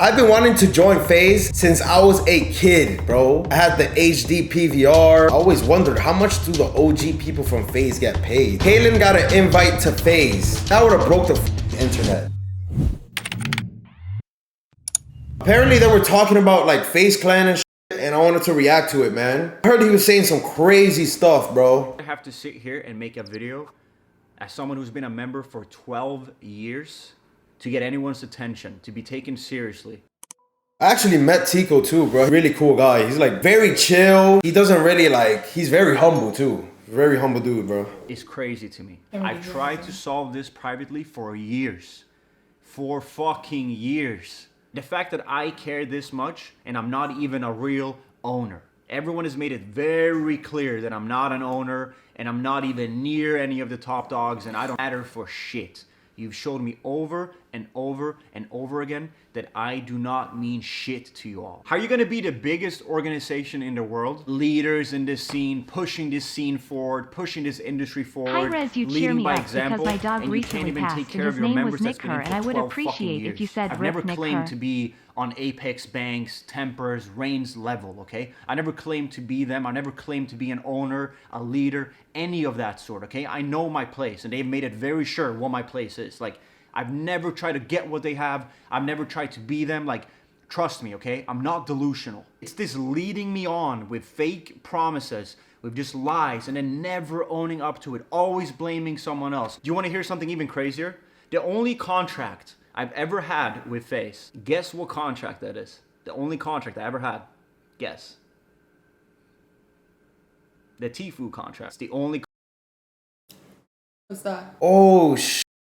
I've been wanting to join FAZE since I was a kid, bro. I had the HD PVR. I always wondered, how much do the OG people from FAZE get paid? Kaylen got an invite to FAZE. That would've broke the internet. Apparently they were talking about like FaZe Clan and shit, and I wanted to react to it, man. I heard he was saying some crazy stuff, bro. I have to sit here and make a video as someone who's been a member for 12 years to get anyone's attention, to be taken seriously. I actually met Tico too, bro. Really cool guy. He's like very chill. He doesn't really like, he's very humble too. Very humble dude, bro. It's crazy to me. I've tried to solve this privately for years. For fucking years. The fact that I care this much and I'm not even a real owner. Everyone has made it very clear that I'm not an owner and I'm not even near any of the top dogs and I don't matter for shit. You've showed me over and over and over again that I do not mean shit to you all. How are you gonna be the biggest organization in the world? Leaders in this scene, pushing this scene forward, pushing this industry forward, Hi-Rez, you cheer me up because my dog recently passed and his name was Nick Her, and I would appreciate if you said I've Rip never Nick claimed Her. to be on Apex Banks, Tempers, Reigns level, okay? I never claimed to be them. I never claimed to be an owner, a leader, any of that sort, okay? I know my place, and they've made it very sure what my place is. Like, I've never tried to get what they have. I've never tried to be them. Like, trust me, okay? I'm not delusional. It's this leading me on with fake promises, with just lies, and then never owning up to it, always blaming someone else. Do you want to hear something even crazier? The only contract I've ever had with FaZe, guess what contract that is? The only contract I ever had. Guess. The Tfue contract. It's the only. What's that? Oh,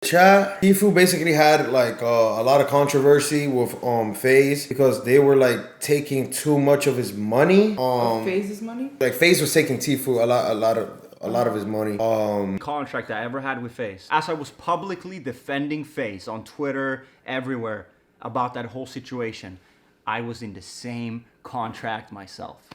chat. Tfue basically had like a lot of controversy with FaZe because they were like taking too much of his money. FaZe's money? Like FaZe was taking Tfue a lot of his money. Contract I ever had with FaZe. As I was publicly defending FaZe on Twitter, everywhere, about that whole situation, I was in the same contract myself.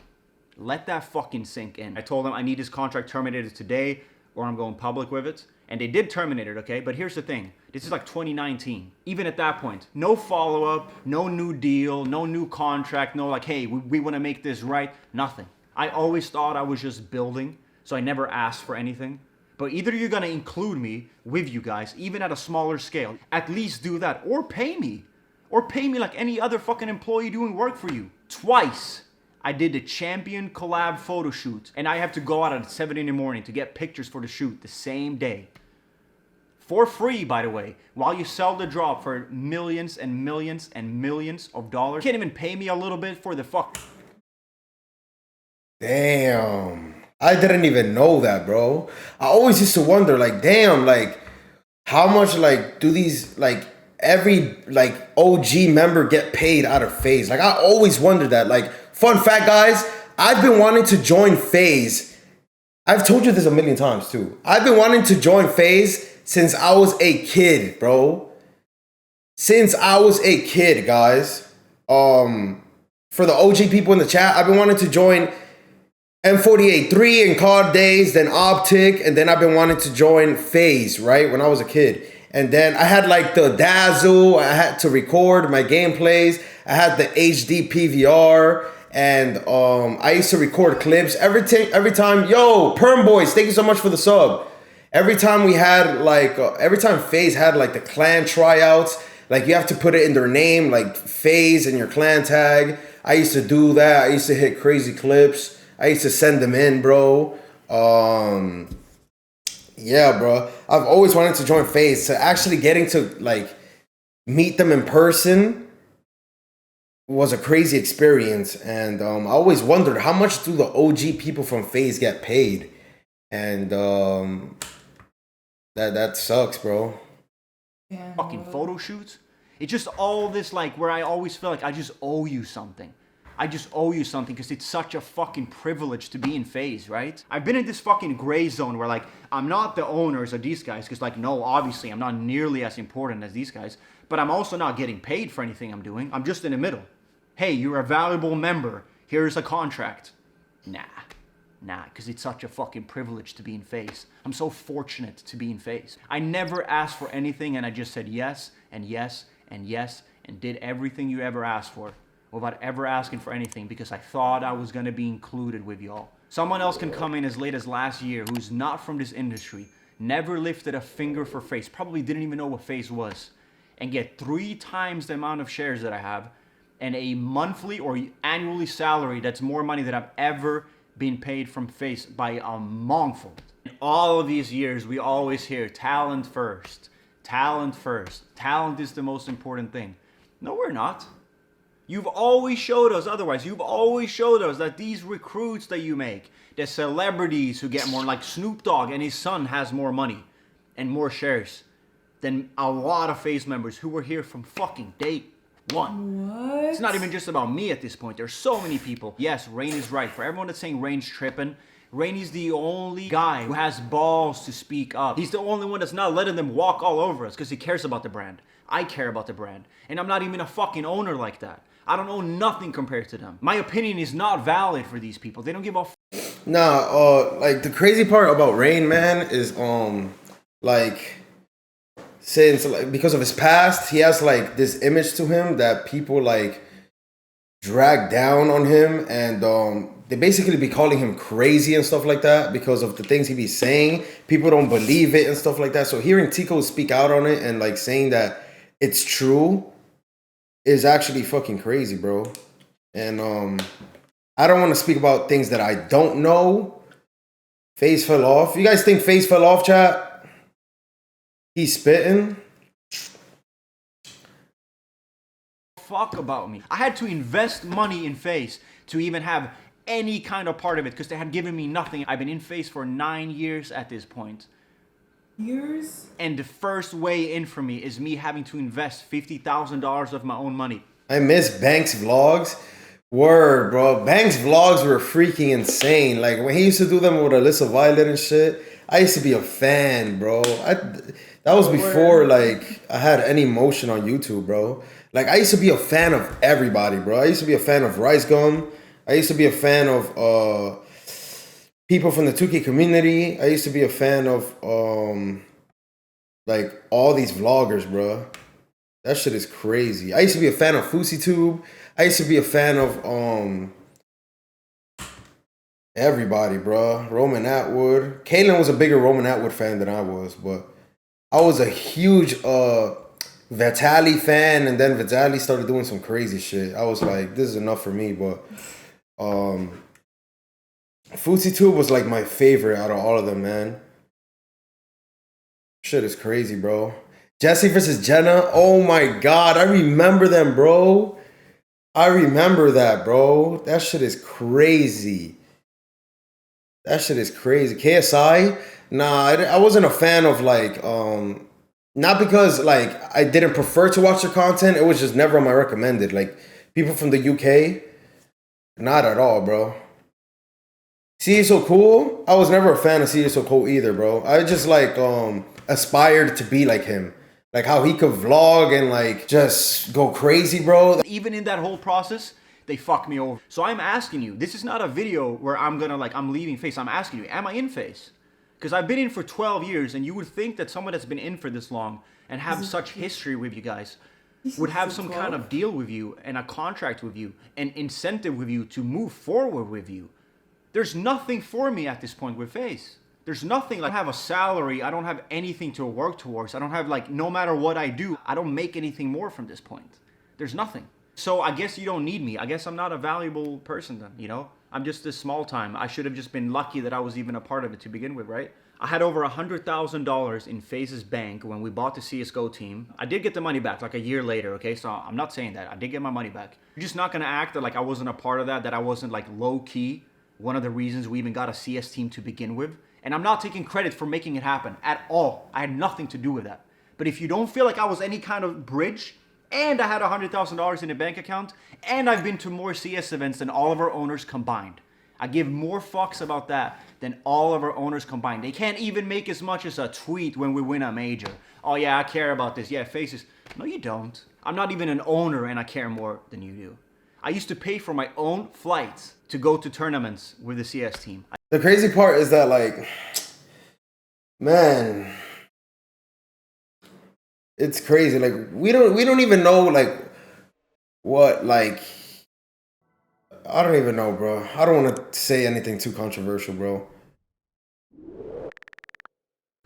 Let that fucking sink in. I told them I need this contract terminated today or I'm going public with it. And they did terminate it, okay? But here's the thing. This is like 2019. Even at that point, no follow-up, no new deal, no new contract, no like, hey, we want to make this right. Nothing. I always thought I was just building, so I never asked for anything. But either you're going to include me with you guys, even at a smaller scale. At least do that. Or pay me. Or pay me like any other fucking employee doing work for you. Twice. I did the Champion collab photo shoot, and I have to go out at 7 in the morning to get pictures for the shoot the same day. For free, by the way, while you sell the drop for millions and millions and millions of dollars. You can't even pay me a little bit for the fuck. Damn. I didn't even know that, bro. I always used to wonder, like, damn, like, how much, like, do these, like, every, like, OG member get paid out of FaZe? Like, I always wondered that. Like, fun fact, guys, I've been wanting to join FaZe. I've told you this a million times, too. I've been wanting to join FaZe since I was a kid, bro. Since I was a kid, guys. For the OG people in the chat, I've been wanting to join M48-3 and COD days, then Optic, and then I've been wanting to join FaZe, right, when I was a kid. And then I had like the Dazzle, I had to record my gameplays, I had the HD PVR, and I used to record clips every time, yo, Perm Boys, thank you so much for the sub. Every time we had like, every time FaZe had like the clan tryouts, like you have to put it in their name, like FaZe and your clan tag. I used to do that, I used to hit crazy clips. I used to send them in, bro. Yeah, bro. I've always wanted to join FaZe. So actually getting to like meet them in person was a crazy experience. And I always wondered, how much do the OG people from FaZe get paid? And that sucks, bro. Yeah, Fucking photo shoots. It's just all this like where I always feel like I just owe you something. I just owe you something because it's such a fucking privilege to be in FaZe, right? I've been in this fucking gray zone where like, I'm not the owners of these guys because like, no, obviously I'm not nearly as important as these guys, but I'm also not getting paid for anything I'm doing. I'm just in the middle. Hey, you're a valuable member. Here's a contract. Nah, because it's such a fucking privilege to be in FaZe. I'm so fortunate to be in FaZe. I never asked for anything and I just said yes and yes and yes and did everything you ever asked for without ever asking for anything because I thought I was gonna be included with y'all. Someone else can come in as late as last year who's not from this industry, never lifted a finger for FAZE, probably didn't even know what FAZE was, and get 3 times the amount of shares that I have and a monthly or annually salary that's more money than I've ever been paid from FAZE by a mongful. In all of these years, we always hear talent first, talent first. Talent is the most important thing. No, we're not. You've always showed us otherwise. You've always showed us that these recruits that you make, the celebrities who get more, like Snoop Dogg and his son has more money and more shares than a lot of FAZE members who were here from fucking day one. What? It's not even just about me at this point. There's so many people. Yes, Rain is right. For everyone that's saying Rain's tripping, Rainey's the only guy who has balls to speak up. He's the only one that's not letting them walk all over us because he cares about the brand. I care about the brand. And I'm not even a fucking owner like that. I don't own nothing compared to them. My opinion is not valid for these people. They don't give a Nah, like the crazy part about Rain, man, is like since like because of his past, he has like this image to him that people like drag down on him, and they basically be calling him crazy and stuff like that because of the things he be saying. People don't believe it and stuff like that. So hearing Tico speak out on it and like saying that it's true is actually fucking crazy, bro. And I don't want to speak about things that I don't know. FAZE fell off. You guys think FAZE fell off, chat? He's spitting. fuck about me. I had to invest money in FAZE to even have any kind of part of it because they had given me nothing. I've been in FAZE for 9 years at this point. Years? And the first way in for me is me having to invest $50,000 of my own money. I miss Banks vlogs. Word, bro. Banks vlogs were freaking insane. Like when he used to do them with Alyssa Violet and shit, I used to be a fan, bro. That was before like I had any motion on YouTube, bro. Like I used to be a fan of everybody, bro. I used to be a fan of Rice Gum. I used to be a fan of people from the 2K community. I used to be a fan of like all these vloggers, bro. That shit is crazy. I used to be a fan of FouseyTube. I used to be a fan of everybody, bro. Roman Atwood. Kaylen was a bigger Roman Atwood fan than I was, but I was a huge Vitaly fan, and then Vitaly started doing some crazy shit. I was like, this is enough for me, but FouseyTube was like my favorite out of all of them, man. Shit is crazy, bro. Jesse versus Jenna. Oh my God. I remember them, bro. I remember that, bro. That shit is crazy. That shit is crazy. KSI? Nah, I wasn't a fan of like, not because like I didn't prefer to watch their content. It was just never on my recommended. Like people from the UK, not at all, bro. See So Cool? I was never a fan of See So Cool either, bro. I just like aspired to be like him. Like how he could vlog and like just go crazy, bro. Even in that whole process, they fucked me over. So I'm asking you, this is not a video where I'm gonna like, I'm leaving FAZE. I'm asking you, am I in FAZE? Because I've been in for 12 years and you would think that someone that's been in for this long and have such history with you guys would have some kind of deal with you and a contract with you and incentive with you to move forward with you. There's nothing for me at this point with FAZE. There's nothing. Like I have a salary. I don't have anything to work towards. I don't have like, no matter what I do, I don't make anything more from this point. There's nothing. So I guess you don't need me. I guess I'm not a valuable person then, you know? I'm just this small time. I should have just been lucky that I was even a part of it to begin with, right? I had over $100,000 in FAZE's bank when we bought the CSGO team. I did get the money back like a year later, okay? So I'm not saying that. I did get my money back. You're just not gonna act that like I wasn't a part of that I wasn't like low-key one of the reasons we even got a CS team to begin with. And I'm not taking credit for making it happen at all. I had nothing to do with that. But if you don't feel like I was any kind of bridge, and I had $100,000 in a bank account, and I've been to more CS events than all of our owners combined. I give more fucks about that than all of our owners combined. They can't even make as much as a tweet when we win a major. Oh yeah, I care about this. Yeah, FAZES. No, you don't. I'm not even an owner and I care more than you do. I used to pay for my own flights to go to tournaments with the CS team. The crazy part is that like, man, it's crazy. Like we don't even know like what, like, I don't even know, bro. I don't want to say anything too controversial, bro.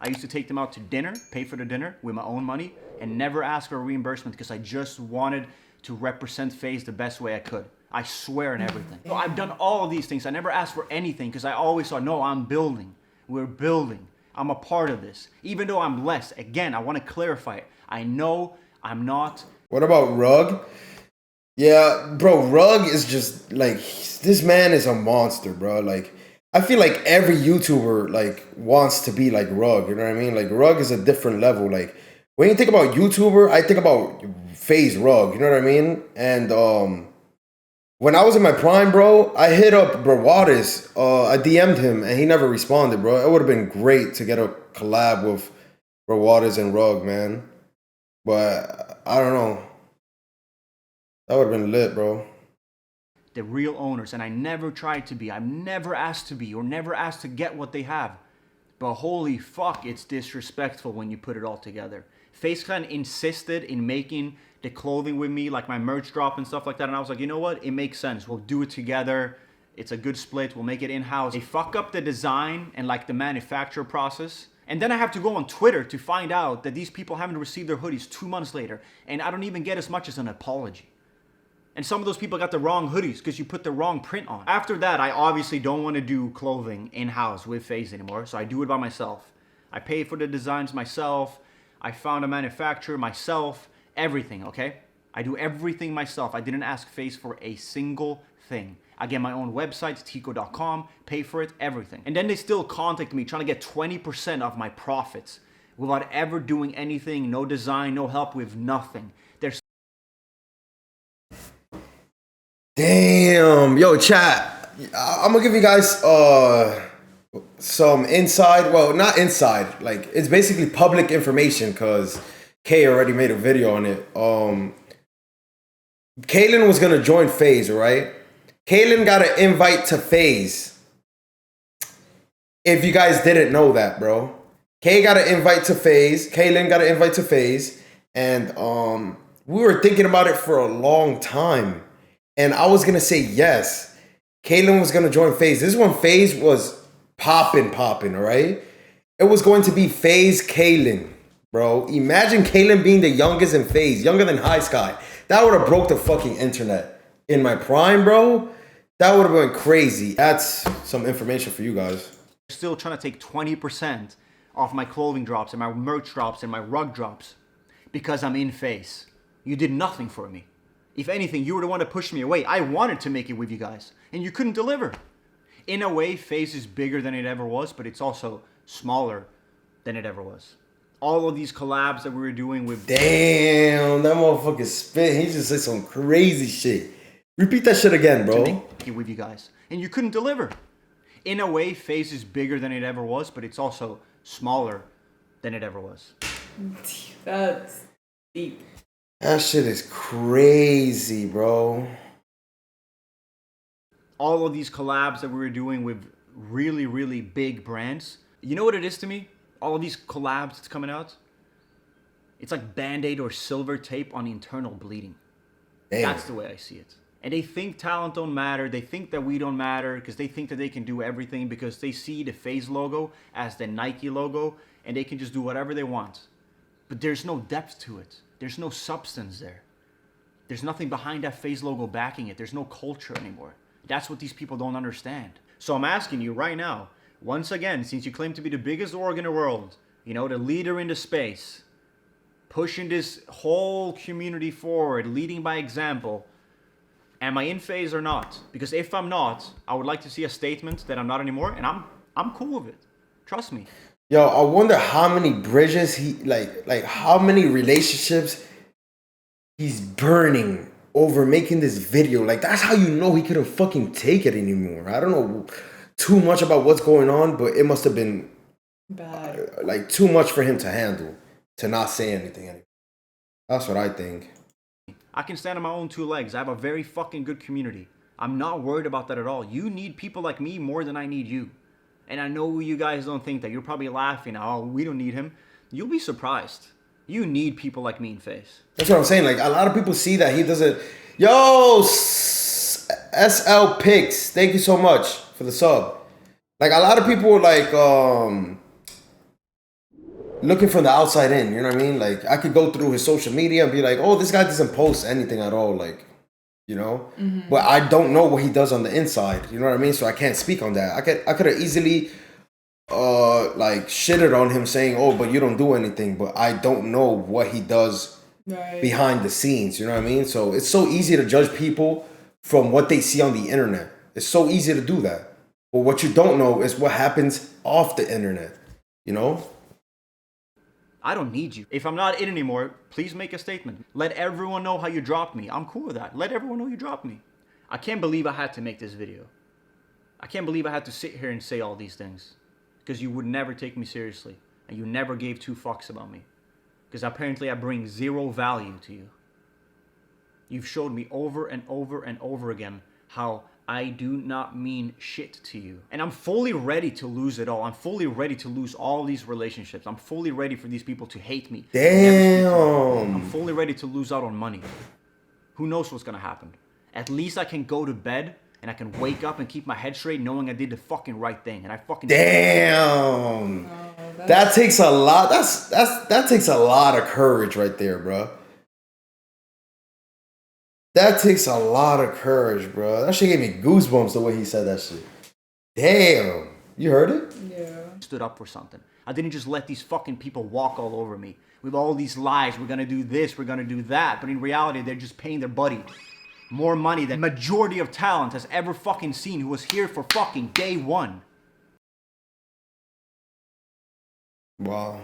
I used to take them out to dinner, pay for the dinner with my own money, and never ask for a reimbursement because I just wanted to represent FAZE the best way I could. I swear on everything. So I've done all of these things. I never asked for anything because I always thought, no, I'm building. We're building. I'm a part of this. Even though I'm less, again, I want to clarify it. I know I'm not. What about Rug? Yeah, bro, Rug is just like, this man is a monster, bro. Like, I feel like every YouTuber like wants to be like Rug, you know what I mean? Like, Rug is a different level. Like, when you think about YouTuber, I think about FaZe Rug, you know what I mean? And when I was in my prime, bro, I hit up Bro Waters. I DM'd him and he never responded, bro. It would have been great to get a collab with Bro Waters and Rug, man. But I don't know. That would have been lit, bro. The real owners, and I never tried to be. I'm never asked to be or never asked to get what they have. But holy fuck, it's disrespectful when you put it all together. FaZe Clan insisted in making the clothing with me, like my merch drop and stuff like that. And I was like, you know what? It makes sense. We'll do it together. It's a good split. We'll make it in-house. They fuck up the design and like the manufacture process. And then I have to go on Twitter to find out that these people haven't received their hoodies 2 months later. And I don't even get as much as an apology. And some of those people got the wrong hoodies because you put the wrong print on. After that, I obviously don't want to do clothing in-house with FaZe anymore. So I do it by myself. I pay for the designs myself. I found a manufacturer myself. Everything, okay? I do everything myself. I didn't ask FaZe for a single thing. I get my own website, tico.com, pay for it, everything. And then they still contact me trying to get 20% of my profits without ever doing anything, no design, no help, with nothing. There's Damn. Yo, chat. I'm gonna give you guys some inside, well, not inside, like it's basically public information because Kay already made a video on it. Kaylen was gonna join FaZe, right? Kaylen got an invite to FaZe. If you guys didn't know that, bro. Kay got an invite to FaZe. Kaylen got an invite to FaZe. And we were thinking about it for a long time. And I was gonna say yes. Kaylen was gonna join FaZe. This is when FaZe was popping, all right? It was going to be FaZe Kaylen, bro. Imagine Kaylen being the youngest in FaZe, younger than High Sky. That would have broke the fucking internet. In my prime, bro, that would have been crazy. That's some information for you guys. Still trying to take 20% off my clothing drops and my merch drops and my rug drops because I'm in FaZe. You did nothing for me. If anything, you were the one that pushed me away. I wanted to make it with you guys, and you couldn't deliver. In a way, FaZe is bigger than it ever was, but it's also smaller than it ever was. All of these collabs that we were doing with... Damn, that motherfucker spit. He just said some crazy shit. Repeat that shit again, bro. To make it with you guys, and you couldn't deliver. In a way, FaZe is bigger than it ever was, but it's also smaller than it ever was. That's deep. That shit is crazy, bro. All of these collabs that we were doing with really, really big brands. You know what it is to me? All of these collabs that's coming out. It's like Band-Aid or silver tape on internal bleeding. Damn. That's the way I see it. And they think talent don't matter. They think that we don't matter because they think that they can do everything because they see the FaZe logo as the Nike logo and they can just do whatever they want. But there's no depth to it. There's no substance there. There's nothing behind that FaZe logo backing it. There's no culture anymore. That's what these people don't understand. So I'm asking you right now, once again, since you claim to be the biggest org in the world, you know, the leader in the space, pushing this whole community forward, leading by example, am I in FaZe or not? Because if I'm not, I would like to see a statement that I'm not anymore, and I'm cool with it. Trust me. Yo, I wonder how many bridges he like how many relationships he's burning over making this video. Like, that's how you know he couldn't fucking take it anymore. I don't know too much about what's going on, but it must have been bad. Like too much for him to handle, to not say anything anymore. That's what I think. I can stand on my own two legs. I have a very fucking good community. I'm not worried about that at all. You need people like me more than I need you. And I know you guys don't think that. You're probably laughing, oh, we don't need him. You'll be surprised. You need people like me in FaZe. That's what I'm saying. Like, a lot of people see that he doesn't, Yo, SL Picks, thank you so much for the sub. Like a lot of people were like looking from the outside in, you know what I mean? Like I could go through his social media and be like, oh, this guy doesn't post anything at all, like, you know? But I don't know what he does on the inside, you know what I mean? So I can't speak on that. I could have easily like shitted on him saying, oh, but you don't do anything, but I don't know what he does behind the scenes, you know what I mean? So it's so easy to judge people from what they see on the internet. It's so easy to do that. But what you don't know is what happens off the internet, you know? I don't need you. If I'm not in anymore, please make a statement. Let everyone know how you dropped me. I'm cool with that. Let everyone know you dropped me. I can't believe I had to make this video. I can't believe I had to sit here and say all these things. Because you would never take me seriously. And you never gave two fucks about me. Because apparently I bring zero value to you. You've showed me over and over and over again how I do not mean shit to you. And I'm fully ready to lose it all. I'm fully ready to lose all these relationships. I'm fully ready for these people to hate me. Damn. I'm fully ready to lose out on money. Who knows what's gonna happen? At least I can go to bed and I can wake up and keep my head straight knowing I did the fucking right thing. And I fucking... Damn. That takes a lot. That takes a lot of courage right there, bro. That takes a lot of courage, bro. That shit gave me goosebumps the way he said that shit. Damn. You heard it? Yeah. Stood up for something. I didn't just let these fucking people walk all over me with all these lies. We're gonna do this, we're gonna do that. But in reality, they're just paying their buddy more money than majority of talent has ever fucking seen, who was here for fucking day one. Wow.